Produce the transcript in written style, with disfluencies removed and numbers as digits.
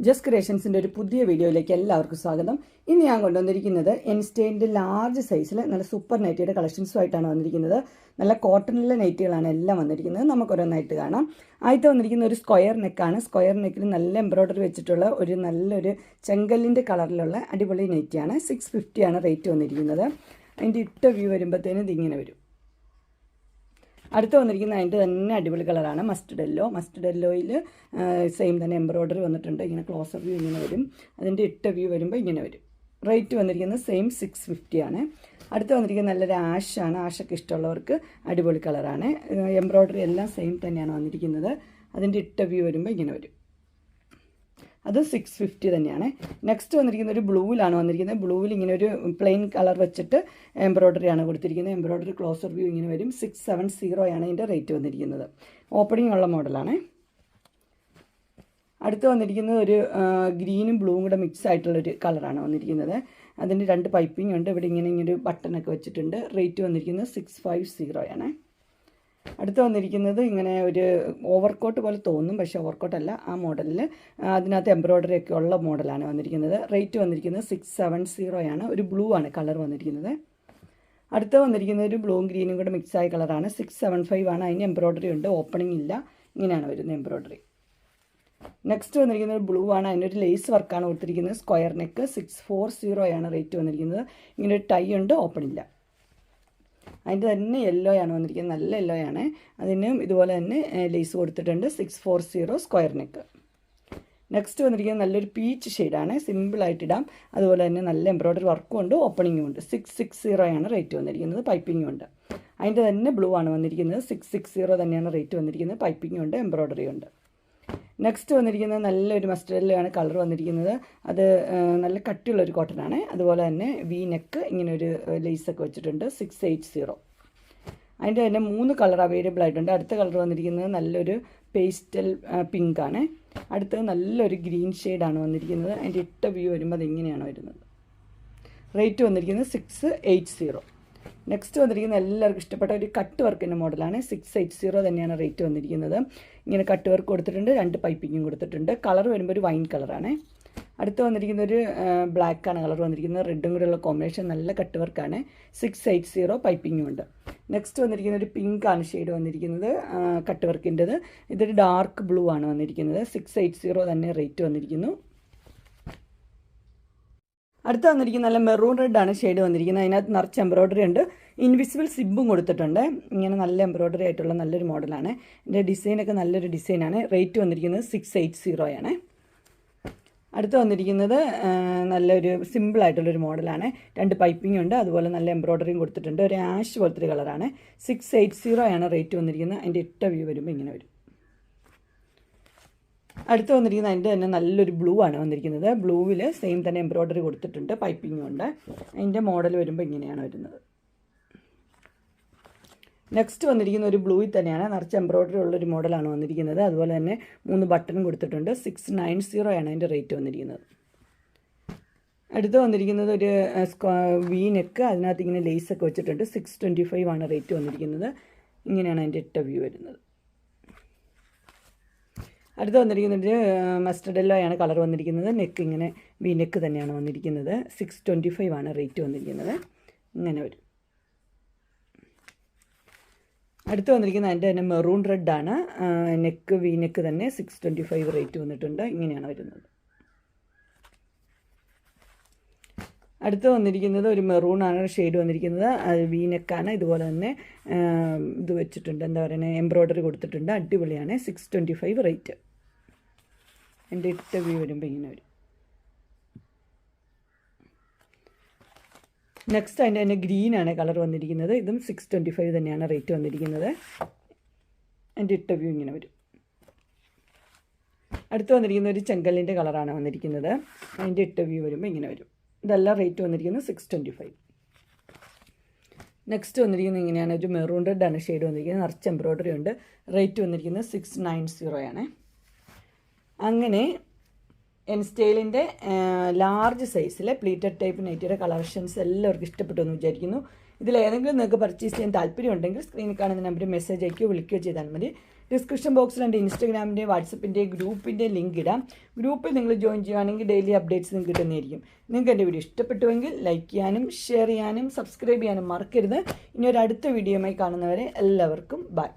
Just ക്രിയേഷൻസിൻ്റെ ഒരു പുതിയ വീഡിയോയിലേക്ക് എല്ലാവർക്കും സ്വാഗതം. ഇന്ന് ഞാൻ കൊണ്ടുവന്നിരിക്കുന്നത് എൻസ്റ്റൈൻ്റെ ലാർജ് സൈസിൽ നല്ല സൂപ്പർ നൈറ്റിയുടെ കളക്ഷൻസുമായിട്ടാണ് വന്നിരിക്കുന്നത്. നല്ല കോട്ടണിലെ നൈറ്റികളാണ് എല്ലാം വന്നിരിക്കുന്നത്. നമുക്കൊരോന്നായിട്ട് കാണാം. ആദ്യത്തെ വന്നിരിക്കുന്ന ഒരു സ്ക്വയർ നെക്കാണ്. സ്ക്വയർ നെക്കിൽ നല്ല എംബ്രോയ്ഡറി വെച്ചിട്ടുള്ള ഒരു നല്ലൊരു ചെങ്കല്ലിൻ്റെ കളറിലുള്ള അടിപൊളി നൈറ്റിയാണ്. 650 ആണ് റേറ്റ് വന്നിരിക്കുന്നത്. അതിൻ്റെ ഇട്ട വ്യൂ വരുമ്പോഴത്തേനും ഇതിങ്ങനെ വരും. അടുത്ത് വന്നിരിക്കുന്ന അതിൻ്റെ തന്നെ അടിപൊളി കളറാണ് മസ്റ്റർഡ് യെല്ലോയിൽ സെയിം തന്നെ എംബ്രോയ്ഡറി വന്നിട്ടുണ്ട്. ഇങ്ങനെ ക്ലോസർ വ്യൂ ഇങ്ങനെ വരും. അതിൻ്റെ ഇട്ട വ്യൂ വരുമ്പോൾ ഇങ്ങനെ വരും. റേറ്റ് വന്നിരിക്കുന്നത് സെയിം 650 ആണ്. അടുത്ത് വന്നിരിക്കുന്നത് നല്ലൊരു ആഷാണ്. ആഷൊക്കെ ഇഷ്ടമുള്ളവർക്ക് അടിപൊളി കളറാണ്. എംബ്രോയ്ഡറി എല്ലാം സെയിം തന്നെയാണ് വന്നിരിക്കുന്നത്. അതിൻ്റെ ഇട്ട വ്യൂ വരുമ്പോൾ ഇങ്ങനെ വരും. അത് 650 തന്നെയാണ്. നെക്സ്റ്റ് വന്നിരിക്കുന്ന ഒരു ബ്ലൂവിലാണ് വന്നിരിക്കുന്നത്. ബ്ലൂവിൽ ഇങ്ങനെ ഒരു പ്ലെയിൻ കളർ വെച്ചിട്ട് എംബ്രോയ്ഡറിയാണ് കൊടുത്തിരിക്കുന്നത്. എംബ്രോയ്ഡറി ക്ലോസർ വ്യൂ ഇങ്ങനെ വരും. 670 ആണ് ഇതിൻ്റെ റേറ്റ് വന്നിരിക്കുന്നത്. ഓപ്പണിംഗ് ഉള്ള മോഡലാണ്. അടുത്ത് വന്നിരിക്കുന്നത് ഒരു ഗ്രീനും ബ്ലൂവും കൂടെ മിക്സ് ആയിട്ടുള്ളൊരു കളറാണ് വന്നിരിക്കുന്നത്. അതിൻ്റെ 2 പൈപ്പിംഗ് ഉണ്ട്. ഇവിടെ ഇങ്ങനെ ബട്ടണൊക്കെ വെച്ചിട്ടുണ്ട്. റേറ്റ് വന്നിരിക്കുന്നത് 650 ആണ്. അടുത്ത് വന്നിരിക്കുന്നത് ഇങ്ങനെ ഒരു ഓവർകോട്ട് പോലെ തോന്നും, പക്ഷേ ഓവർകോട്ടല്ല. ആ മോഡലിൽ അതിനകത്ത് എംബ്രോയ്ഡറി ഒക്കെ ഉള്ള മോഡലാണ് വന്നിരിക്കുന്നത്. റേറ്റ് വന്നിരിക്കുന്നത് 670 ആണ്. ഒരു ബ്ലൂ ആണ് കളർ വന്നിരിക്കുന്നത്. അടുത്ത് വന്നിരിക്കുന്നത് ഒരു ബ്ലൂവും ഗ്രീനും കൂടെ മിക്സായ കളറാണ്. 675 ആണ്. അതിന് എംബ്രോയ്ഡറി ഉണ്ട്, ഓപ്പണിംഗ് ഇല്ല. ഇങ്ങനെയാണ് വരുന്നത് എംബ്രോയ്ഡറി. നെക്സ്റ്റ് വന്നിരിക്കുന്നത് ബ്ലൂ ആണ്. അതിനൊരു ലേസ് വർക്കാണ് കൊടുത്തിരിക്കുന്നത്. സ്ക്വയർ നെക്ക് 640 ആണ് റേറ്റ് വന്നിരിക്കുന്നത്. ഇങ്ങനെ ഒരു ടൈ ഉണ്ട്, ഓപ്പണില്ല. അതിൻ്റെ തന്നെ യെല്ലോ ആണ് വന്നിരിക്കുന്നത്. നല്ല യെല്ലോ ആണ്. അതിനും ഇതുപോലെ തന്നെ ലേസ് കൊടുത്തിട്ടുണ്ട്. 640 സ്ക്വയർ നെക്ക്. നെക്സ്റ്റ് വന്നിരിക്കുന്നത് നല്ലൊരു പീച്ച് ഷെയ്ഡാണ്. സിമ്പിളായിട്ടിടാം. അതുപോലെ തന്നെ നല്ല എംബ്രോയ്ഡറി വർക്കും ഉണ്ട്, ഓപ്പണിങ്ങും ഉണ്ട്. 660 ആണ് റേറ്റ് വന്നിരിക്കുന്നത്. പൈപ്പിങ്ങും ഉണ്ട്. അതിൻ്റെ തന്നെ ബ്ലൂ ആണ് വന്നിരിക്കുന്നത്. 660 തന്നെയാണ് റേറ്റ് വന്നിരിക്കുന്നത്. പൈപ്പിങ്ങും ഉണ്ട്, എംബ്രോയ്ഡറി ഉണ്ട്. നെക്സ്റ്റ് വന്നിരിക്കുന്നത് നല്ലൊരു മസ്റ്റർഡിലാണ് കളർ വന്നിരിക്കുന്നത്. അത് നല്ല കട്ടിയുള്ളൊരു കോട്ടനാണ്. അതുപോലെ തന്നെ വി നെക്ക് ഇങ്ങനെ ഒരു ലേസൊക്കെ വെച്ചിട്ടുണ്ട്. 680. അതിൻ്റെ തന്നെ 3 കളർ അവൈലബിൾ ആയിട്ടുണ്ട്. അടുത്ത കളർ വന്നിരിക്കുന്നത് നല്ലൊരു പേസ്റ്റൽ പിങ്ക് ആണ്. അടുത്തത് നല്ലൊരു ഗ്രീൻ ഷെയ്ഡാണ് വന്നിരിക്കുന്നത്. അതിൻ്റെ ഇട്ട വ്യൂ വരുമ്പോൾ അതിങ്ങനെയാണ് വരുന്നത്. റേറ്റ് വന്നിരിക്കുന്നത് 680. നെക്സ്റ്റ് വന്നിരിക്കുന്നത് എല്ലാവർക്കും ഇഷ്ടപ്പെട്ട ഒരു കട്ട് വർക്കിൻ്റെ മോഡലാണ്. 680 തന്നെയാണ് റേറ്റ് വന്നിരിക്കുന്നത്. ഇങ്ങനെ കട്ട് വർക്ക് കൊടുത്തിട്ടുണ്ട്. 2 പൈപ്പിങ്ങും കൊടുത്തിട്ടുണ്ട്. കളർ വരുമ്പോൾ ഒരു വൈൻ കളറാണ്. അടുത്ത് വന്നിരിക്കുന്ന ഒരു ബ്ലാക്കാണ് കളർ വന്നിരിക്കുന്നത്. റെഡും കൂടെയുള്ള കോമ്പിനേഷൻ. നല്ല കട്ട് വർക്കാണ്. 680 പൈപ്പിങ്ങും ഉണ്ട്. നെക്സ്റ്റ് വന്നിരിക്കുന്ന ഒരു പിങ്ക് ആണ് ഷെയ്ഡ് വന്നിരിക്കുന്നത്, കട്ട് വർക്കിൻ്റെത്. ഇതൊരു ഡാർക്ക് ബ്ലൂ ആണ് വന്നിരിക്കുന്നത്. 680 തന്നെ റേറ്റ് വന്നിരിക്കുന്നു. അടുത്ത് വന്നിരിക്കുന്ന നല്ല മെറൂൺ റെഡാണ് ഷെയ്ഡ് വന്നിരിക്കുന്നത്. അതിനകത്ത് നിറച്ച് എംബ്രോയ്ഡറി ഉണ്ട്. ഇൻവിസിബിൾ സിബും കൊടുത്തിട്ടുണ്ട്. ഇങ്ങനെ നല്ല എംബ്രോയ്ഡറി ആയിട്ടുള്ള നല്ലൊരു മോഡലാണ്. ഇതിൻ്റെ ഡിസൈനൊക്കെ നല്ലൊരു ഡിസൈനാണ്. റേറ്റ് വന്നിരിക്കുന്നത് 680 ആണ്. അടുത്ത് വന്നിരിക്കുന്നത് നല്ലൊരു സിമ്പിളായിട്ടുള്ളൊരു മോഡലാണ്. 2 പൈപ്പിംഗ് ഉണ്ട്. അതുപോലെ നല്ല എംബ്രോയ്ഡറിയും കൊടുത്തിട്ടുണ്ട്. ഒരു ആഷ് പോലത്തെ ഒരു കളറാണ്. 680 ആണ് റേറ്റ് വന്നിരിക്കുന്നത്. അതിൻ്റെ ഇട്ട വ്യൂ വരുമ്പോൾ ഇങ്ങനെ വരും. അടുത്ത് വന്നിരിക്കുന്നത് അതിൻ്റെ തന്നെ നല്ലൊരു ബ്ലൂ ആണ് വന്നിരിക്കുന്നത്. ബ്ലൂവിൽ സെയിം തന്നെ എംബ്രോയ്ഡറി കൊടുത്തിട്ടുണ്ട്. പൈപ്പിങ്ങും ഉണ്ട്. അതിൻ്റെ മോഡൽ വരുമ്പോൾ ഇങ്ങനെയാണ് വരുന്നത്. നെക്സ്റ്റ് വന്നിരിക്കുന്ന ഒരു ബ്ലൂയിൽ തന്നെയാണ്. നിറച്ച് എംബ്രോയ്ഡറി ഉള്ളൊരു മോഡലാണ് വന്നിരിക്കുന്നത്. അതുപോലെ തന്നെ 3 ബട്ടണും കൊടുത്തിട്ടുണ്ട്. 690 ആണ് അതിൻ്റെ റേറ്റ് വന്നിരിക്കുന്നത്. അടുത്ത് വന്നിരിക്കുന്നത് ഒരു വി നെക്ക്. അതിനകത്ത് ഇങ്ങനെ ലേസൊക്കെ വെച്ചിട്ടുണ്ട്. 625 ആണ് റേറ്റ് വന്നിരിക്കുന്നത്. ഇങ്ങനെയാണ് അതിൻ്റെ ഇട്ട വ്യൂ വരുന്നത്. അടുത്ത് വന്നിരിക്കുന്നത് മസ്റ്റർഡ് യെല്ലോ ആണ് കളർ വന്നിരിക്കുന്നത്. നെക്ക് ഇങ്ങനെ വി നെക്ക് തന്നെയാണ് വന്നിരിക്കുന്നത്. 625 ആണ് റേറ്റ് വന്നിരിക്കുന്നത്. ഇങ്ങനെ വരും. അടുത്ത് വന്നിരിക്കുന്നത് അതിൻ്റെ തന്നെ മെറൂൺ റെഡാണ്. നെക്ക് വി നെക്ക് തന്നെ. 625 റേറ്റ് വന്നിട്ടുണ്ട്. ഇങ്ങനെയാണ് വരുന്നത്. അടുത്ത് വന്നിരിക്കുന്നത് ഒരു മെറൂൺ ആണ് ഷെയ്ഡ് വന്നിരിക്കുന്നത്. അത് വി നെക്കാണ്. ഇതുപോലെ തന്നെ ഇത് വെച്ചിട്ടുണ്ട്, എന്താ പറയുക, എംബ്രോയ്ഡറി കൊടുത്തിട്ടുണ്ട്. അടിപൊളിയാണ്. 625 റേറ്റ്. എൻ്റെ ഇട്ട വ്യൂ വരുമ്പോൾ ഇങ്ങനെ വരും. നെക്സ്റ്റ് അതിൻ്റെ തന്നെ ഗ്രീനാണ് കളർ വന്നിരിക്കുന്നത്. ഇതും 625 തന്നെയാണ് റേറ്റ് വന്നിരിക്കുന്നത്. എൻ്റെ ഇട്ട വ്യൂ ഇങ്ങനെ വരും. അടുത്ത് വന്നിരിക്കുന്ന ഒരു ചെങ്കല്ലിൻ്റെ കളറാണ് വന്നിരിക്കുന്നത്. അതിൻ്റെ ഇട്ട വ്യൂ വരുമ്പോൾ ഇങ്ങനെ വരും. ഇതെല്ലാം റേറ്റ് വന്നിരിക്കുന്നത് 625. നെക്സ്റ്റ് വന്നിരിക്കുന്നത് ഇങ്ങനെയാണ്. ഒരു മെറൂൺ റെഡാണ് ഷെയ്ഡ് വന്നിരിക്കുന്നത്. നിറച്ച് എംബ്രോയ്ഡറി ഉണ്ട്. റേറ്റ് വന്നിരിക്കുന്നത് 690 ആണ്. അങ്ങനെ എൻസ്റ്റൈലിൻ്റെ ലാർജ് സൈസിലെ പ്ലീറ്റഡ് ടൈപ്പ് നൈറ്റിയുടെ കളക്ഷൻസ് എല്ലാവർക്കും ഇഷ്ടപ്പെട്ടു എന്ന് വിചാരിക്കുന്നു. ഇതിലേതെങ്കിലും നിങ്ങൾക്ക് പർച്ചേസ് ചെയ്യാൻ താല്പര്യമുണ്ടെങ്കിൽ സ്ക്രീനിൽ കാണുന്ന നമ്പറിൽ മെസ്സേജ് അയക്കുകയോ വിളിക്കുകയോ ചെയ്താൽ മതി. ഡിസ്ക്രിപ്ഷൻ ബോക്സിൽ എൻ്റെ ഇൻസ്റ്റാഗ്രാമിൻ്റെ വാട്സപ്പിൻ്റെ ഗ്രൂപ്പിൻ്റെ ലിങ്ക് ഇടാം. ഗ്രൂപ്പിൽ നിങ്ങൾ ജോയിൻ ചെയ്യുകയാണെങ്കിൽ ഡെയിലി അപ്ഡേറ്റ്സ് നിങ്ങൾക്ക് കിട്ടുന്നതായിരിക്കും. നിങ്ങൾക്ക് എൻ്റെ വീഡിയോ ഇഷ്ടപ്പെട്ടുവെങ്കിൽ ലൈക്ക് ചെയ്യാനും ഷെയർ ചെയ്യാനും സബ്സ്ക്രൈബ് ചെയ്യാനും മറക്കരുത്. ഇനി ഒരു അടുത്ത വീഡിയോയുമായി കാണുന്നവരെ എല്ലാവർക്കും ബൈ.